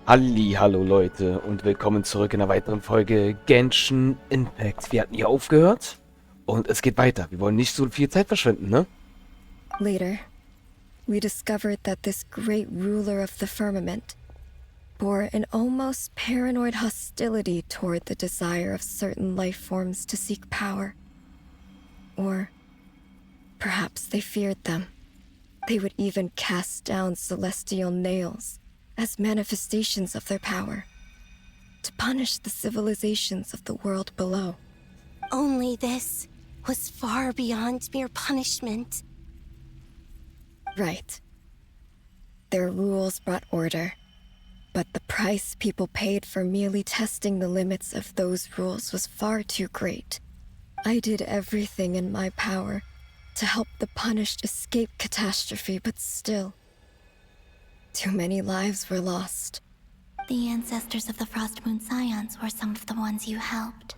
Hallo Leute und willkommen zurück in einer weiteren Folge Genshin Impact. Wir hatten hier aufgehört und es geht weiter. Wir wollen nicht so viel Zeit verschwenden, ne? Later, we discovered that this great ruler of the firmament bore an almost paranoid hostility toward the desire of certain life forms to seek power. Or perhaps they feared them. They would even cast down celestial nails as manifestations of their power, to punish the civilizations of the world below. Only this was far beyond mere punishment. Right. Their rules brought order, but the price people paid for merely testing the limits of those rules was far too great. I did everything in my power to help the punished escape catastrophe, but still, too many lives were lost. The ancestors of the Frost Moon Scions were some of the ones you helped.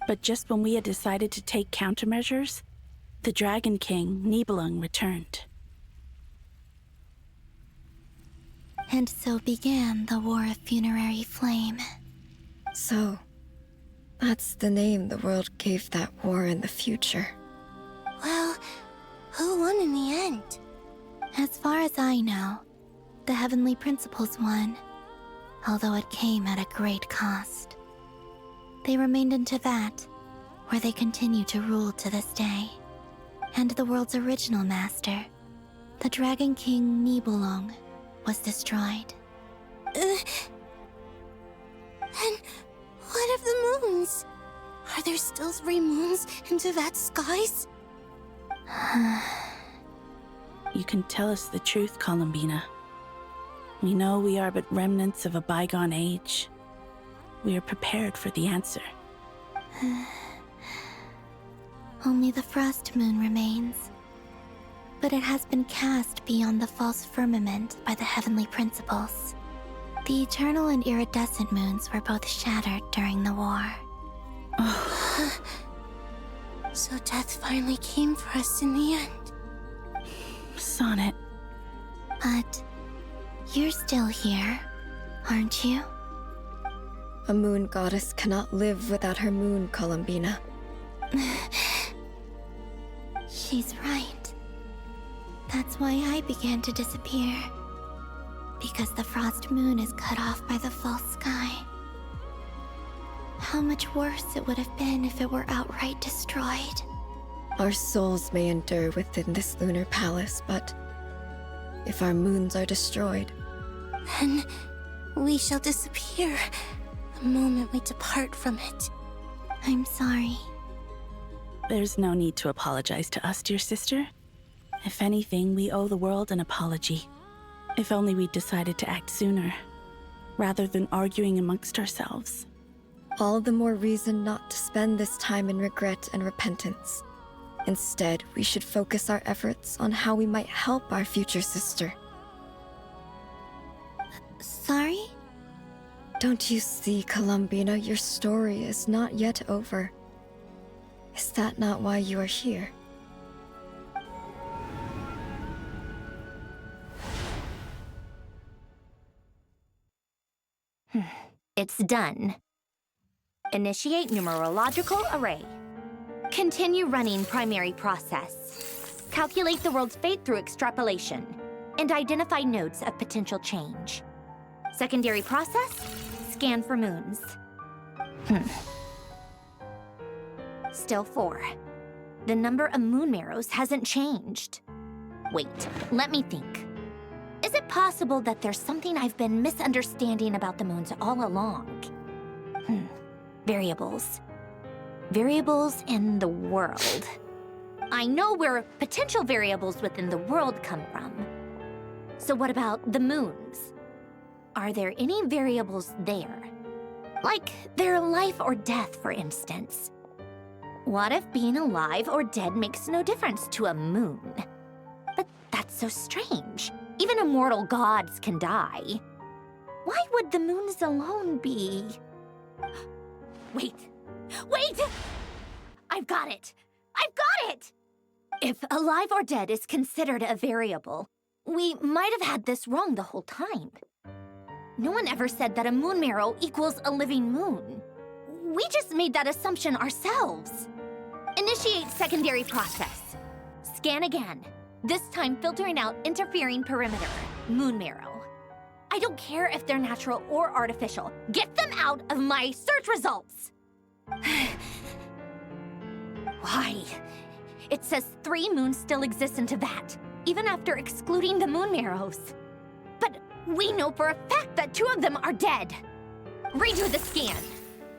But just when we had decided to take countermeasures, the Dragon King, Nibelung, returned. And so began the War of Funerary Flame. So, that's the name the world gave that war in the future. Well, who won in the end? As far as I know, the Heavenly Principles won, although it came at a great cost. They remained in Teyvat, where they continue to rule to this day. And the world's original master, the Dragon King Nibelung, was destroyed. And what of the moons? Are there still 3 moons in Teyvat skies? You can tell us the truth, Columbina. We know we are but remnants of a bygone age. We are prepared for the answer. Only the Frost Moon remains. But it has been cast beyond the false firmament by the Heavenly Principles. The eternal and iridescent moons were both shattered during the war. So death finally came for us in the end. Sonnet. But you're still here, aren't you? A moon goddess cannot live without her moon, Columbina. She's right. That's why I began to disappear. Because the Frost Moon is cut off by the false sky. How much worse it would have been if it were outright destroyed. Our souls may endure within this lunar palace, but if our moons are destroyed, Then we shall disappear the moment we depart from it. I'm sorry. There's no need to apologize to us, dear sister. If anything, we owe the world an apology. If only we'd decided to act sooner, rather than arguing amongst ourselves. all the more reason not to spend this time in regret and repentance. Instead, we should focus our efforts on how we might help our future sister. Sorry? Don't you see, Columbina, your story is not yet over. Is that not why you are here? It's done. Initiate numerological array. Continue running primary process. Calculate the world's fate through extrapolation. And identify nodes of potential change. Secondary process, scan for moons. Still 4. The number of moon marrows hasn't changed. Wait, let me think. Is it possible that there's something I've been misunderstanding about the moons all along? Variables. Variables in the world. I know where potential variables within the world come from. So what about the moons? Are there any variables there? Like their life or death, for instance. What if being alive or dead makes no difference to a moon? But that's so strange. Even immortal gods can die. Why would the moons alone be? Wait! I've got it! If alive or dead is considered a variable, we might have had this wrong the whole time. No one ever said that a moon marrow equals a living moon. We just made that assumption ourselves. Initiate secondary process. Scan again. This time filtering out interfering perimeter, moon marrow. I don't care if they're natural or artificial. Get them out of my search results! Why? It says 3 moons still exist in Teyvat, even after excluding the moon marrows. But we know for a fact that 2 of them are dead. Redo the scan.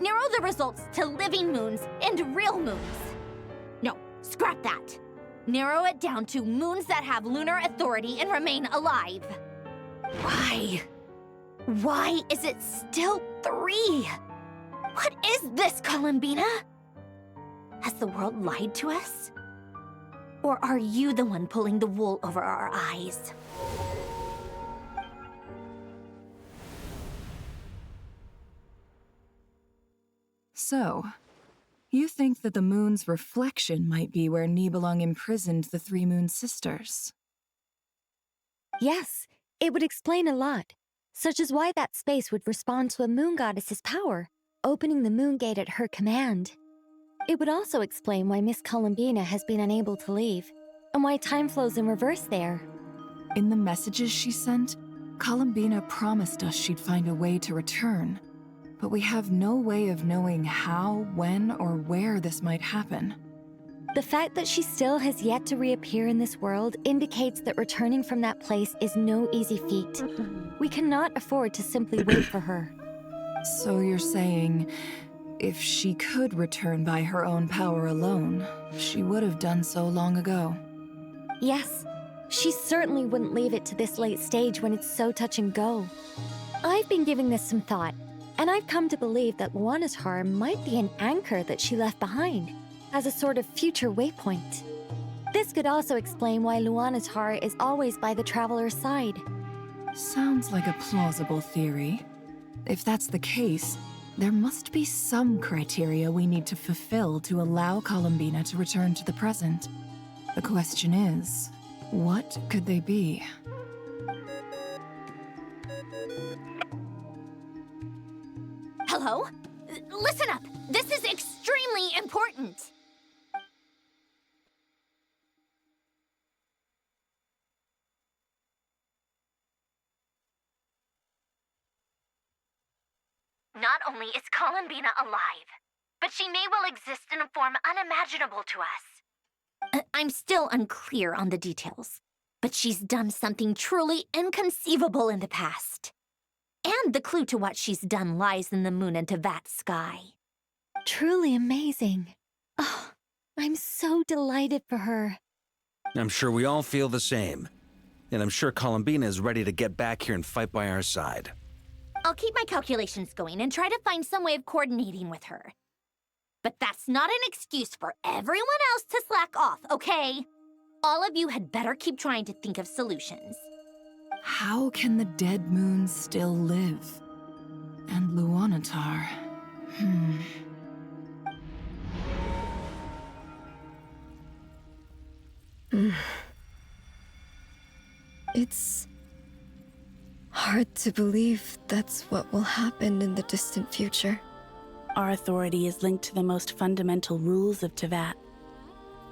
Narrow the results to living moons and real moons. No, scrap that. Narrow it down to moons that have lunar authority and remain alive. Why? Why is it still 3? What is this, Columbina? Has the world lied to us? Or are you the one pulling the wool over our eyes? So, you think that the moon's reflection might be where Nibelung imprisoned the 3 moon sisters? Yes, it would explain a lot, such as why that space would respond to a moon goddess's power, opening the moon gate at her command. It would also explain why Miss Columbina has been unable to leave, and why time flows in reverse there. In the messages she sent, Columbina promised us she'd find a way to return, but we have no way of knowing how, when, or where this might happen. The fact that she still has yet to reappear in this world indicates that returning from that place is no easy feat. We cannot afford to simply wait for her. So you're saying, if she could return by her own power alone, she would have done so long ago. Yes, she certainly wouldn't leave it to this late stage when it's so touch and go. I've been giving this some thought, and I've come to believe that Luanatar might be an anchor that she left behind, as a sort of future waypoint. This could also explain why Luanatar is always by the traveler's side. Sounds like a plausible theory. If that's the case, there must be some criteria we need to fulfill to allow Columbina to return to the present. The question is, what could they be? Hello? Listen up! This is extremely important! Not only is Columbina alive, but she may well exist in a form unimaginable to us. I'm still unclear on the details, but she's done something truly inconceivable in the past. And the clue to what she's done lies in the moon and Teyvat sky. Truly amazing. Oh, I'm so delighted for her. I'm sure we all feel the same. And I'm sure Columbina is ready to get back here and fight by our side. I'll keep my calculations going and try to find some way of coordinating with her. But that's not an excuse for everyone else to slack off, okay? All of you had better keep trying to think of solutions. How can the dead moon still live? And Luanatar... It's hard to believe that's what will happen in the distant future. Our authority is linked to the most fundamental rules of Teyvat.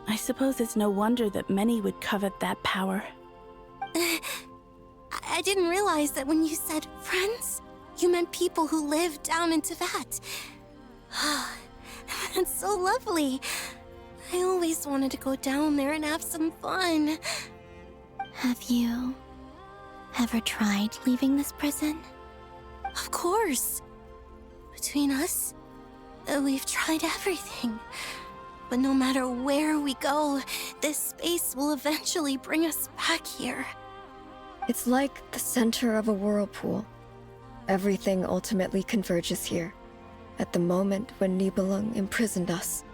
I suppose it's no wonder that many would covet that power. I didn't realize that when you said friends, you meant people who live down in Teyvat. That's so lovely. I always wanted to go down there and have some fun. Have you ever tried leaving this prison? Of course. Between us, we've tried everything. But no matter where we go, this space will eventually bring us back here. It's like the center of a whirlpool. Everything ultimately converges here, at the moment when Nibelung imprisoned us.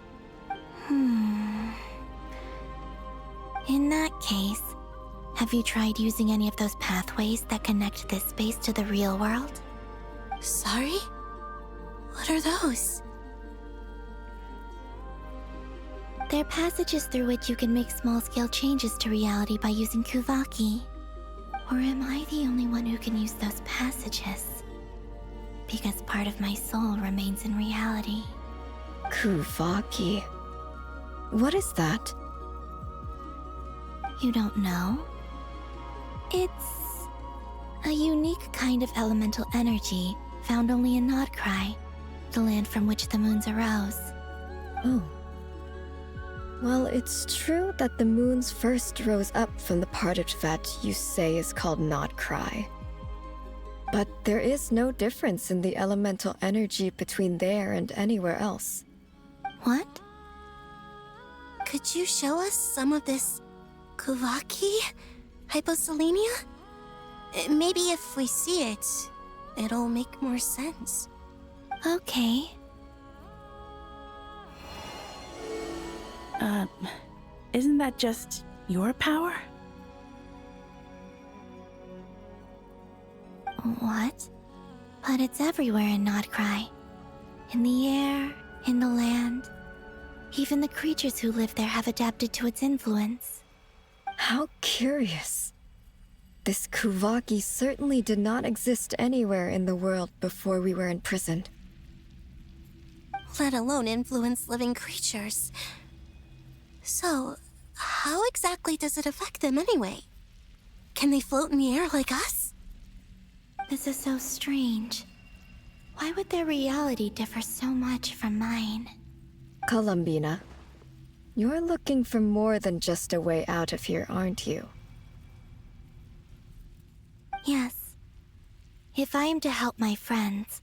In that case, have you tried using any of those pathways that connect this space to the real world? Sorry? What are those? They're passages through which you can make small-scale changes to reality by using Kuvaki. Or am I the only one who can use those passages? because part of my soul remains in reality. Kuvaki. What is that? You don't know? It's a unique kind of elemental energy found only in Nodcry, the land from which the moons arose. Oh. Well, it's true that the moons first rose up from the part of Tibet you say is called Nodcry. But there is no difference in the elemental energy between there and anywhere else. What? Could you show us some of this Kuvaki hyposelenia? Maybe if we see it, it'll make more sense. Okay. Isn't that just your power? What? But it's everywhere in Nodcry. In the air, in the land. Even the creatures who live there have adapted to its influence. How curious. This Kuvaki certainly did not exist anywhere in the world before we were imprisoned. Let alone influence living creatures. So, how exactly does it affect them anyway? Can they float in the air like us? This is so strange. Why would their reality differ so much from mine? Columbina, you're looking for more than just a way out of here, aren't you? Yes. If I am to help my friends,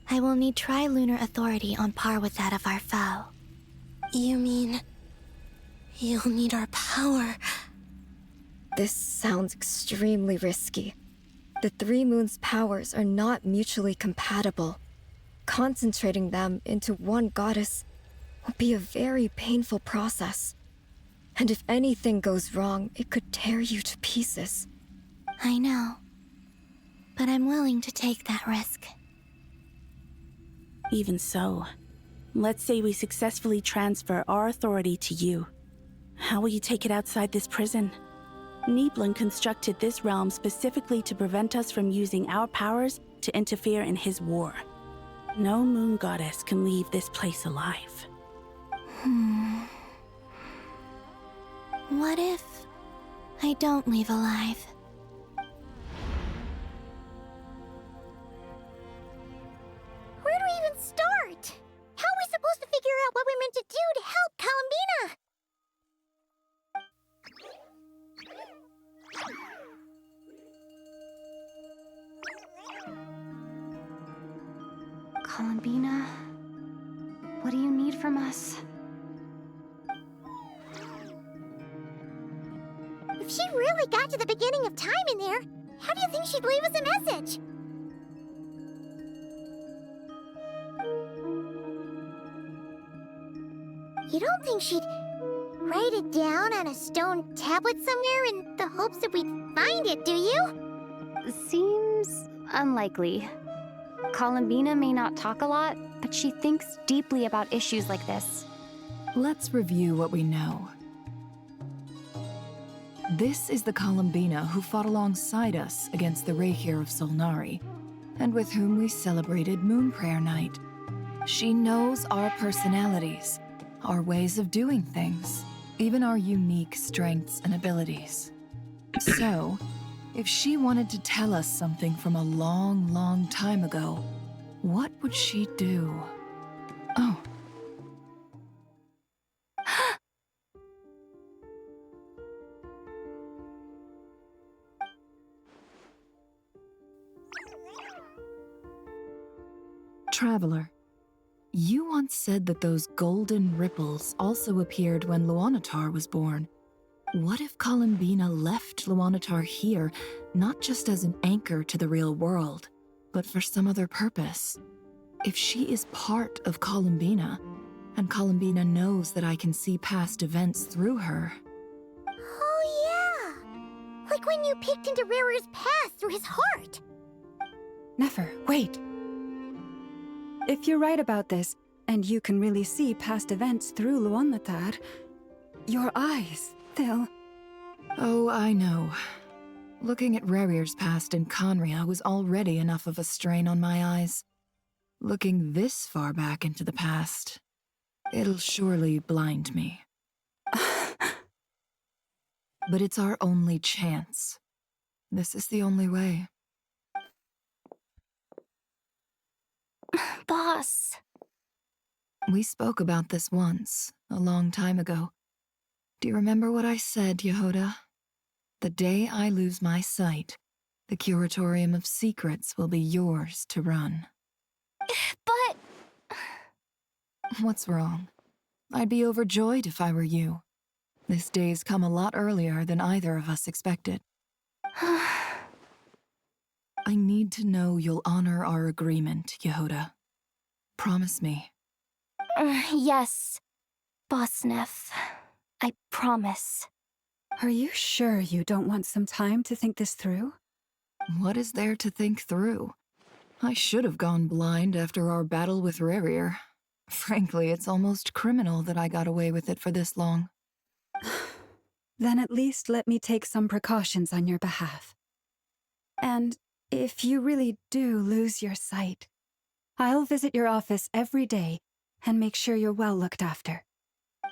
I will need trilunar authority on par with that of our foe. You mean... you'll need our power? This sounds extremely risky. The Three Moons' powers are not mutually compatible. Concentrating them into one goddess will be a very painful process. And if anything goes wrong, it could tear you to pieces. I know. But I'm willing to take that risk. Even so, let's say we successfully transfer our authority to you. How will you take it outside this prison? Niblin constructed this realm specifically to prevent us from using our powers to interfere in his war. No moon goddess can leave this place alive. What if I don't leave alive? Where do we even start? How are we supposed to figure out what we're meant to do to help Columbina? Columbina, what do you need from us? If she really got to the beginning of time in there, how do you think she'd leave us a message? You don't think she'd write it down on a stone tablet somewhere in the hopes that we'd find it, do you? Seems unlikely. Columbina may not talk a lot, but she thinks deeply about issues like this. Let's review what we know. This is the Columbina who fought alongside us against the Rahir of Solnari, and with whom we celebrated Moon Prayer Night. She knows our personalities, our ways of doing things, even our unique strengths and abilities. So, if she wanted to tell us something from a long, long time ago, what would she do? Oh. Traveler, you once said that those golden ripples also appeared when Luanatar was born. What if Columbina left Luanatar here, not just as an anchor to the real world, but for some other purpose? If she is part of Columbina, and Columbina knows that I can see past events through her... Oh yeah! Like when you peeked into Rarer's past through his heart! Nefer, wait! If you're right about this, and you can really see past events through Luanatar, your eyes... they'll... Oh, I know. Looking at Rerir's past in Conria was already enough of a strain on my eyes. Looking this far back into the past, it'll surely blind me. But it's our only chance. This is the only way. Boss. We spoke about this once, a long time ago. Do you remember what I said, Yehoda? The day I lose my sight, the Curatorium of Secrets will be yours to run. But... What's wrong? I'd be overjoyed if I were you. This day's come a lot earlier than either of us expected. I need to know you'll honor our agreement, Yehoda. Promise me. Yes, Boss Neff. I promise. Are you sure you don't want some time to think this through? What is there to think through? I should have gone blind after our battle with Rerir. Frankly, it's almost criminal that I got away with it for this long. Then at least let me take some precautions on your behalf. And if you really do lose your sight, I'll visit your office every day and make sure you're well looked after.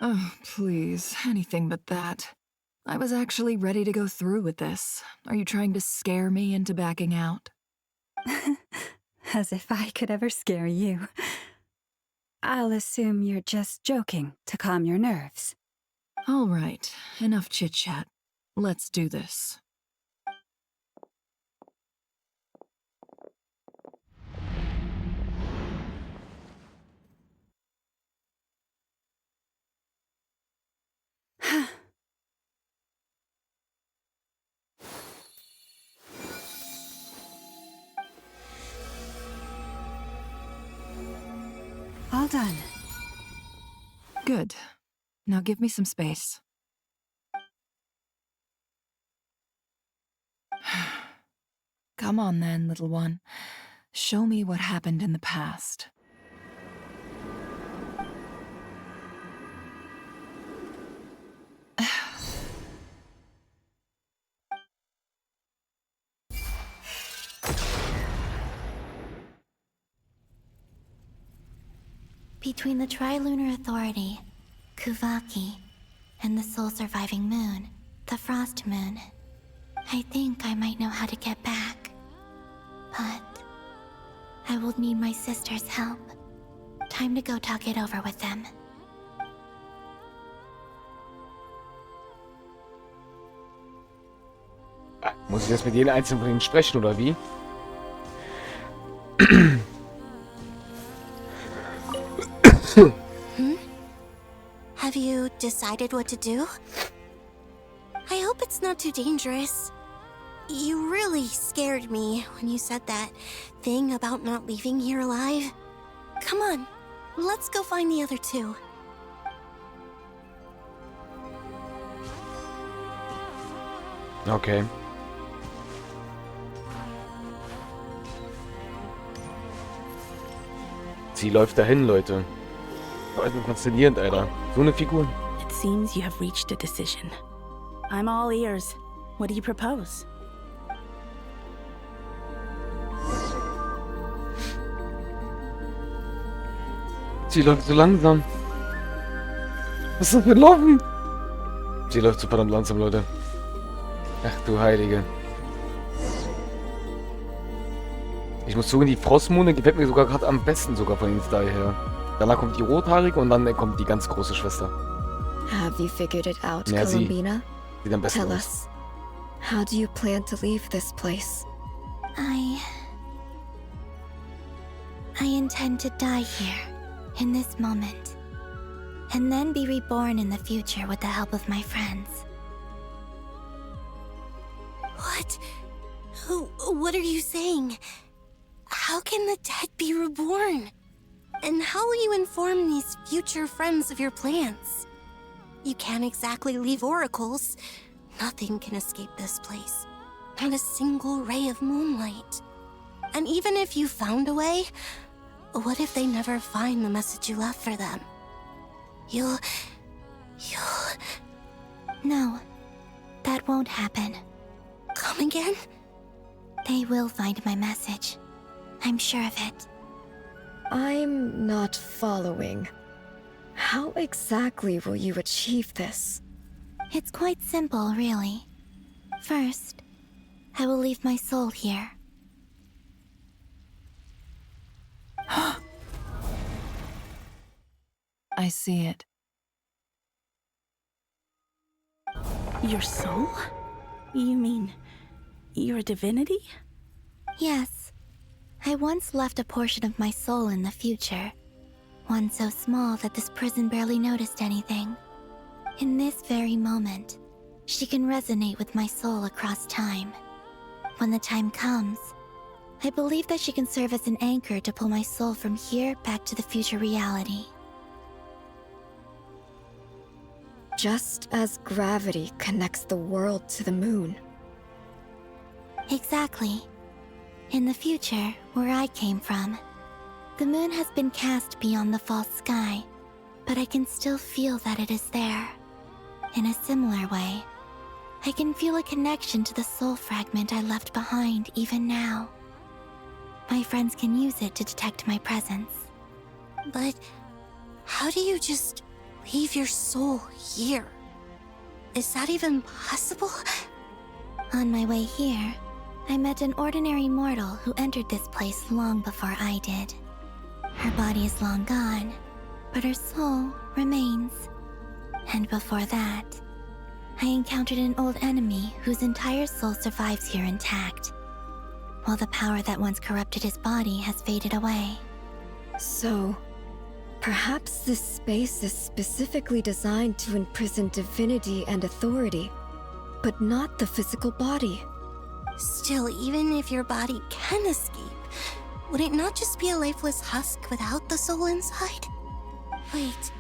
Oh, please, anything but that. I was actually ready to go through with this. Are you trying to scare me into backing out? As if I could ever scare you. I'll assume you're just joking to calm your nerves. All right, enough chit-chat. Let's do this. All done. Good. Now give me some space. Come on then, little one. Show me what happened in the past. Between the Trilunar Authority, Kuvaki, and the sole-surviving moon, the Frost Moon, I think I might know how to get back. But I will need my sister's help. Time to go talk it over with them. Muss ich jetzt mit jedem einzelnen von ihnen sprechen, oder wie? Have you decided what to do? I hope it's not too dangerous. You really scared me when you said that thing about not leaving here alive. Come on, let's go find the other two. Okay. Sie läuft dahin, Leute. Faszinierend, Alter. So eine Figur. It seems you have reached a decision. I'm all ears. What do you propose? Sie läuft so langsam. Was ist das für ein Laufen? Sie läuft so verdammt langsam, Leute. Ach du Heilige. Ich muss zugeben, die Frostmone gefällt mir sogar gerade am besten sogar von den Style her. Danach kommt die Rothaarige und dann kommt die ganz große Schwester. Have you figured it out, Ja, sie Columbina? sieht am besten Tell aus. us, how do you plan to leave this place? I intend to die here, in this moment, and then be reborn in the future with the help of my friends. What? What are you saying? How can the dead be reborn? And how will you inform these future friends of your plans? You can't exactly leave oracles. Nothing can escape this place. Not a single ray of moonlight. And even if you found a way, what if they never find the message you left for them? You'll... No, that won't happen. Come again? They will find my message. I'm sure of it. I'm not following. How exactly will you achieve this? It's quite simple, really. First, I will leave my soul here. I see it. Your soul? You mean you're a divinity? Yes. I once left a portion of my soul in the future. One so small that this prison barely noticed anything. In this very moment, she can resonate with my soul across time. When the time comes, I believe that she can serve as an anchor to pull my soul from here back to the future reality. Just as gravity connects the world to the moon. Exactly. In the future, where I came from, the moon has been cast beyond the false sky, but I can still feel that it is there. In a similar way, I can feel a connection to the soul fragment I left behind even now. My friends can use it to detect my presence. But how do you just leave your soul here? Is that even possible? On my way here, I met an ordinary mortal who entered this place long before I did. Her body is long gone, but her soul remains. And before that, I encountered an old enemy whose entire soul survives here intact, while the power that once corrupted his body has faded away. So, perhaps this space is specifically designed to imprison divinity and authority, but not the physical body. Still, even if your body can escape, would it not just be a lifeless husk without the soul inside? Wait,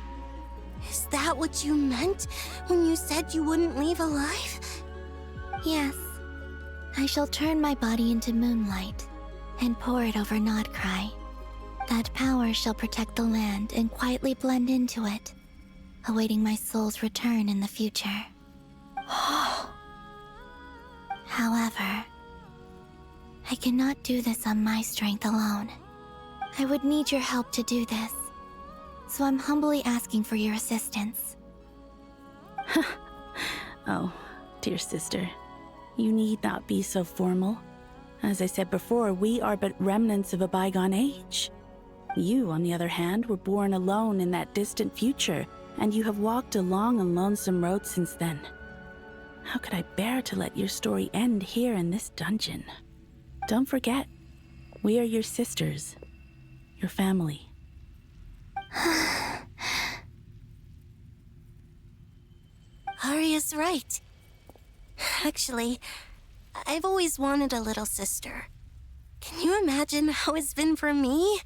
is that what you meant when you said you wouldn't leave alive? Yes. I shall turn my body into moonlight and pour it over Nodcry. That power shall protect the land and quietly blend into it, awaiting my soul's return in the future. However, I cannot do this on my strength alone. I would need your help to do this, so I'm humbly asking for your assistance. Oh, dear sister, you need not be so formal. As I said before, we are but remnants of a bygone age. You, on the other hand, were born alone in that distant future, and you have walked a long and lonesome road since then. How could I bear to let your story end here in this dungeon? Don't forget, we are your sisters, your family. Arya's right. Actually, I've always wanted a little sister. Can you imagine how it's been for me?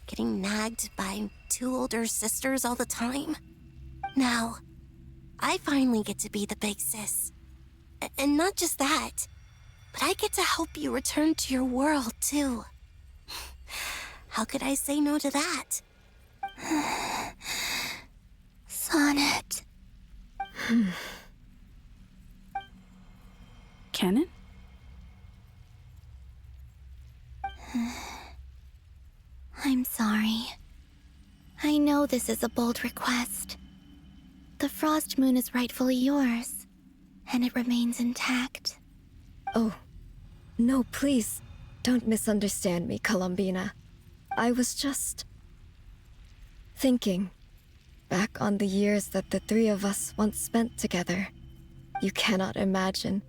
Getting nagged by two older sisters all the time. Now, I finally get to be the big sis. And not just that, but I get to help you return to your world, too. How could I say no to that? Sonnet. Canon? I'm sorry. I know this is a bold request. The Frost Moon is rightfully yours, and it remains intact. Oh, no, please, don't misunderstand me, Columbina. I was just thinking back on the years that the three of us once spent together. You cannot imagine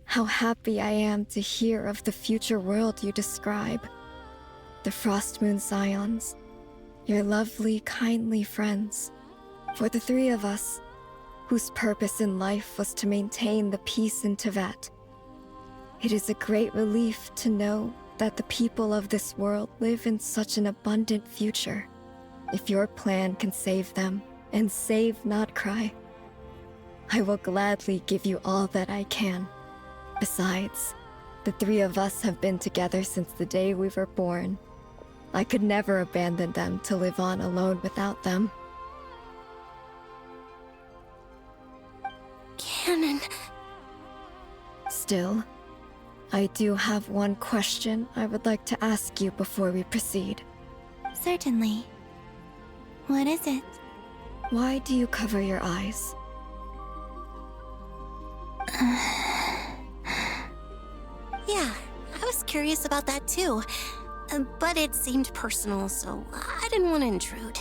how happy I am to hear of the future world you describe. The Frost Moon Scions, your lovely, kindly friends. For the three of us, whose purpose in life was to maintain the peace in Teyvat. It is a great relief to know that the people of this world live in such an abundant future. If your plan can save them and save Nodcry, I will gladly give you all that I can. Besides, the three of us have been together since the day we were born. I could never abandon them to live on alone without them. Canon. Still, I do have one question I would like to ask you before we proceed. Certainly. What is it? Why do you cover your eyes? Yeah, I was curious about that too. But it seemed personal, so I didn't want to intrude.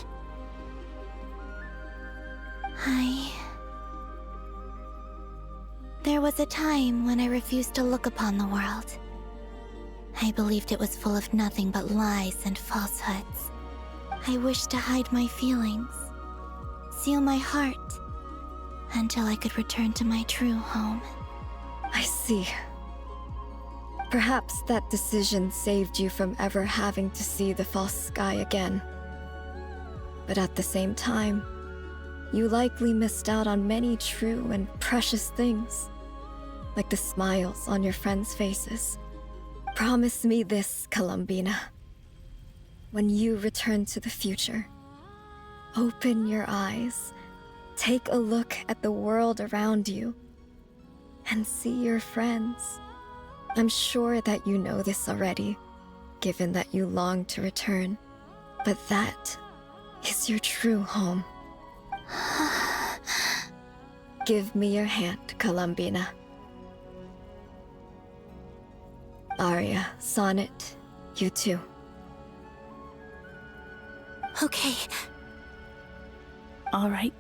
There was a time when I refused to look upon the world. I believed it was full of nothing but lies and falsehoods. I wished to hide my feelings, seal my heart, until I could return to my true home. I see. Perhaps that decision saved you from ever having to see the false sky again. But at the same time, you likely missed out on many true and precious things, like the smiles on your friends' faces. Promise me this, Columbina. When you return to the future, open your eyes, take a look at the world around you, and see your friends. I'm sure that you know this already, given that you long to return, but that is your true home. Give me your hand, Columbina. Aria, Sonnet, you too. Okay. All right.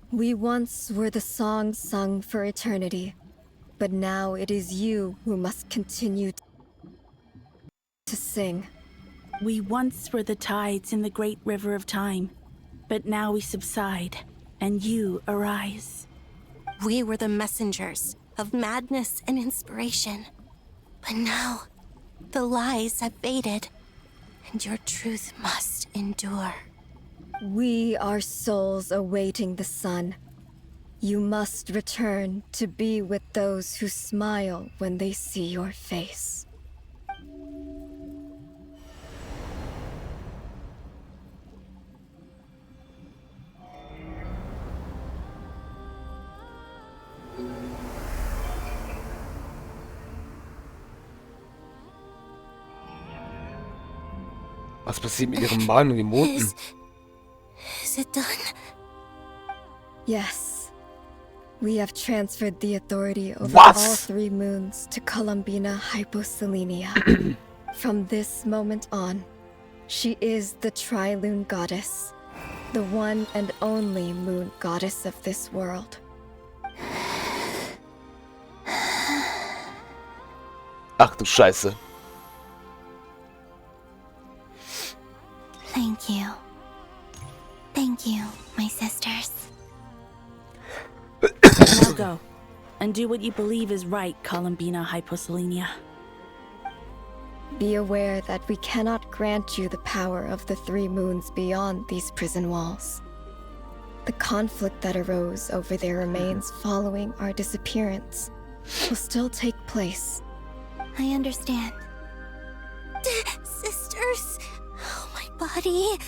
We once were the songs sung for eternity, but now it is you who must continue to sing. We once were the tides in the great river of time, but now we subside, and you arise. We were the messengers of madness and inspiration. But now, the lies have faded, and your truth must endure. We are souls awaiting the sun. You must return to be with those who smile when they see your face. Was passiert mit ihrem Mann und den Monden? Is it done? Yes. We have transferred the authority over What? all 3 moons to Columbina Hyposelenia. From this moment on, she is the Tri-Lune Goddess, the one and only moon goddess of this world. Ach du Scheiße. Thank you. Thank you, my sisters. Now go, and do what you believe is right, Columbina Hyposelenia. Be aware that we cannot grant you the power of the 3 moons beyond these prison walls. The conflict that arose over their remains following our disappearance will still take place. I understand. Sisters, oh, my body.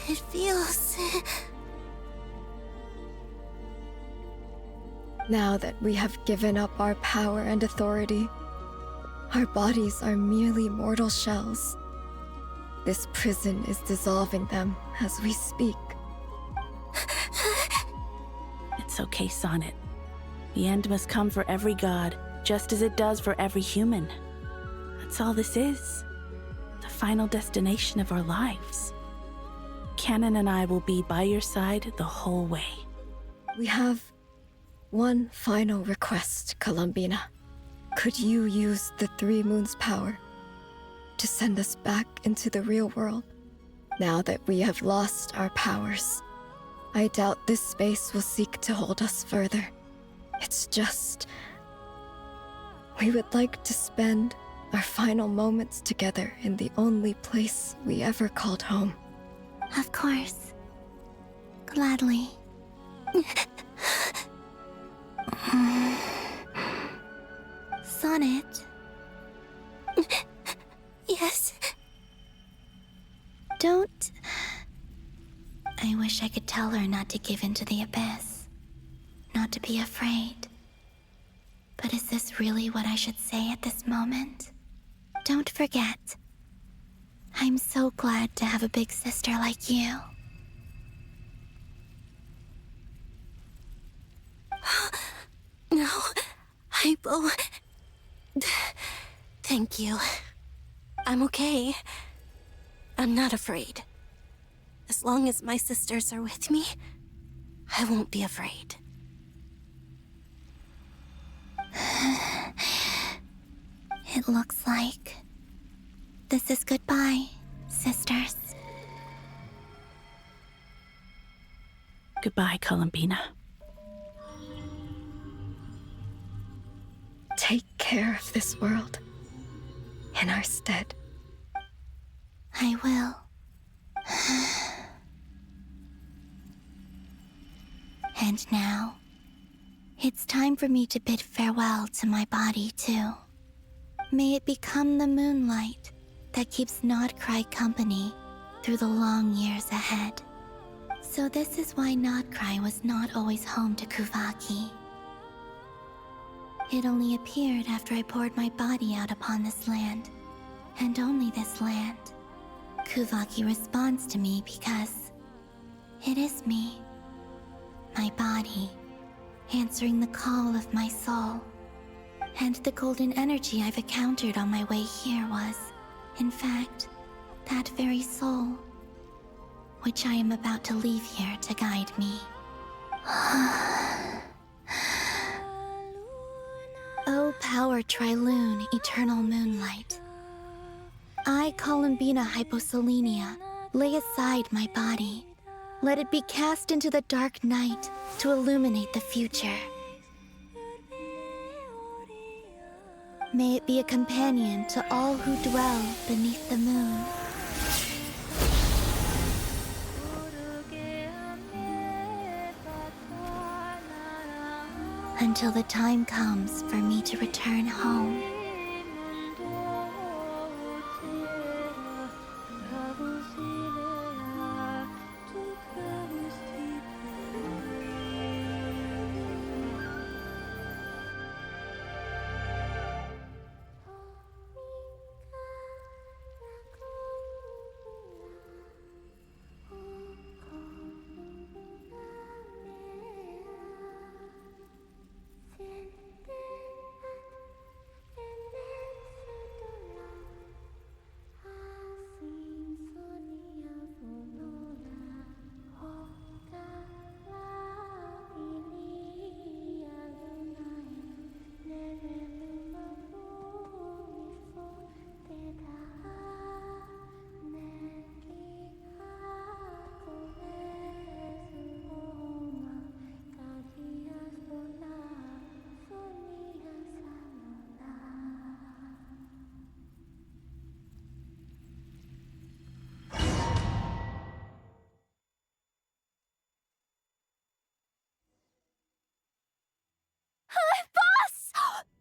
It feels... Now that we have given up our power and authority, our bodies are merely mortal shells. This prison is dissolving them as we speak. It's okay, Sonnet. The end must come for every god, just as it does for every human. That's all this is. The final destination of our lives. Canon and I will be by your side the whole way. We have one final request, Columbina. Could you use the 3 moons' power to send us back into the real world? Now that we have lost our powers, I doubt this space will seek to hold us further. It's just We would like to spend our final moments together in the only place we ever called home. Of course. Gladly. Sonnet. Yes? Don't... I wish I could tell her not to give in to the abyss. Not to be afraid. But is this really what I should say at this moment? Don't forget. I'm so glad to have a big sister like you. No, I will... Thank you. I'm okay. I'm not afraid. As long as my sisters are with me, I won't be afraid. It looks like this is goodbye, sisters. Goodbye, Columbina. Take care of this world in our stead. I will. And now, it's time for me to bid farewell to my body, too. May it become the moonlight that keeps Notcry company through the long years ahead. So this is why Notcry was not always home to Kuvaki. It only appeared after I poured my body out upon this land, and only this land. Kuvaki responds to me because it is me, my body, answering the call of my soul. And the golden energy I've encountered on my way here was, in fact, that very soul, which I am about to leave here to guide me. O power Trilune, eternal moonlight. I, Columbina Hyposelenia, lay aside my body. Let it be cast into the dark night to illuminate the future. May it be a companion to all who dwell beneath the moon. Until the time comes for me to return home.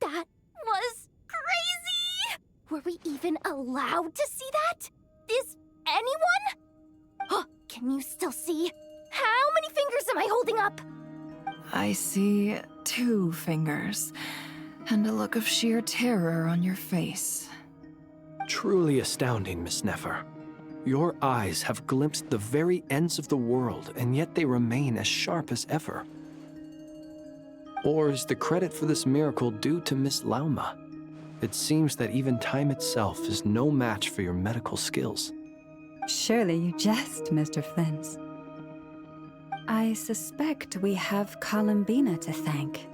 That was crazy! Were we even allowed to see that? Is anyone? Oh, can you still see? How many fingers am I holding up? I see 2 fingers, and a look of sheer terror on your face. Truly astounding, Miss Nefer. Your eyes have glimpsed the very ends of the world, and yet they remain as sharp as ever. Or is the credit for this miracle due to Miss Lauma? It seems that even time itself is no match for your medical skills. Surely you jest, Mr. Flint. I suspect we have Columbina to thank.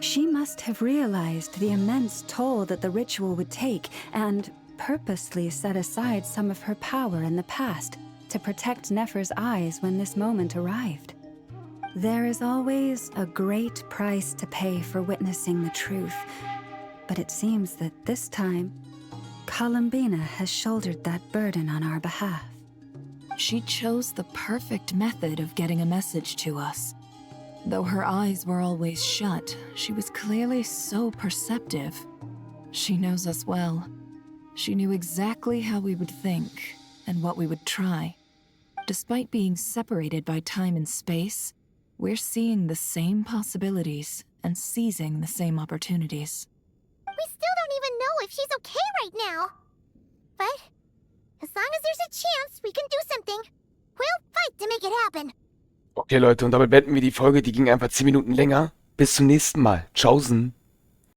She must have realized the immense toll that the ritual would take and purposely set aside some of her power in the past to protect Nefer's eyes when this moment arrived. There is always a great price to pay for witnessing the truth, But it seems that this time, Columbina has shouldered that burden on our behalf. She chose the perfect method of getting a message to us. Though her eyes were always shut, she was clearly so perceptive. She knows us well. She knew exactly how we would think and what we would try. Despite being separated by time and space, we're seeing the same possibilities and seizing the same opportunities. We still don't even know if she's okay right now. But as long as there's a chance we can do something, we'll fight to make it happen. Okay, Leute, und damit beenden wir die Folge. Die ging einfach 10 Minuten länger. Bis zum nächsten Mal. Tschaußen.